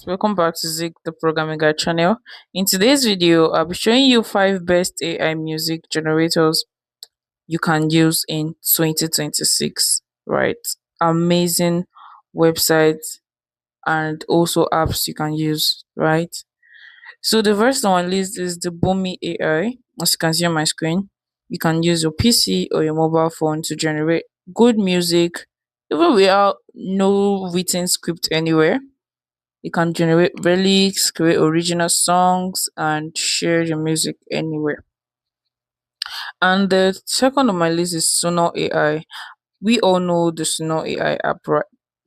welcome back to Zik the Programming Guide channel. In today's video, I'll be showing you 5 best AI music generators you can use in 2026, right? Amazing websites and also apps you can use, right? So the first on my list is the Boomi AI. As you can see on my screen, you can use your PC or your mobile phone to generate good music even without no written script anywhere. You can generate lyrics, create original songs, and share your music anywhere. And the second on my list is Sonor AI. We all know the Sonor AI app,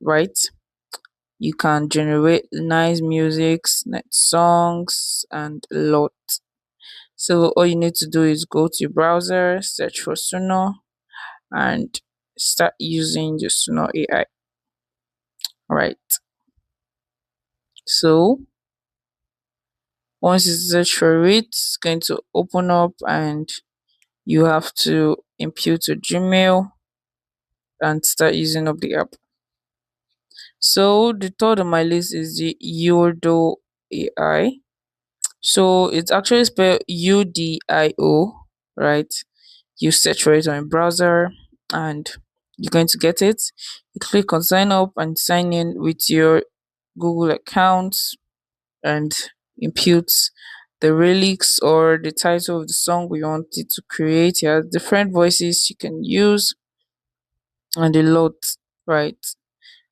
right? You can generate nice music, nice songs, and a lot. So all you need to do is go to your browser, search for Sonor, and start using the Sonor AI. Right. So once you search for it, it's going to open up and you have to impute your Gmail and start using up the app. So the third on my list is the Yodo AI. So it's actually spelled UDIO, right? You search for it on your browser and you're going to get it. You click on sign up and sign in with your Google account and impute the lyrics or the title of the song we wanted to create. It has different voices you can use and a lot, right?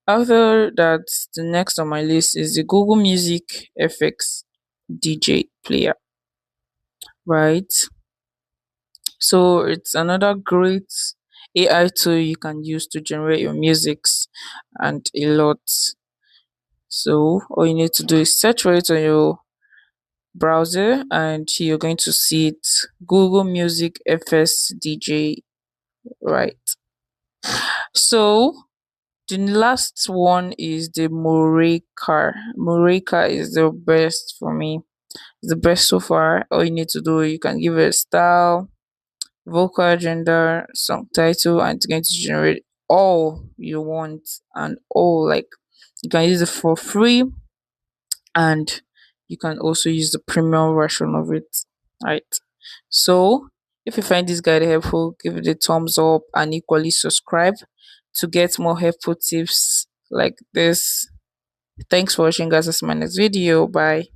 After that, the next on my list is the Google Music FX DJ player, right? So it's another great AI tool you can use to generate your musics and a lot. So all you need to do is search for it on your browser and you're going to see it, Google Music FS DJ, right? So the last one is the Moreka. Moreka is the best for me. It's the best so far. All you need to do, you can give it a style, vocal, gender, song title, and it's going to generate all you want and all, like, you can use it for free and you can also use the premium version of it, right? So if you find this guide helpful, give it a thumbs up and equally subscribe to get more helpful tips like this. Thanks for watching, guys. That's my next video. Bye.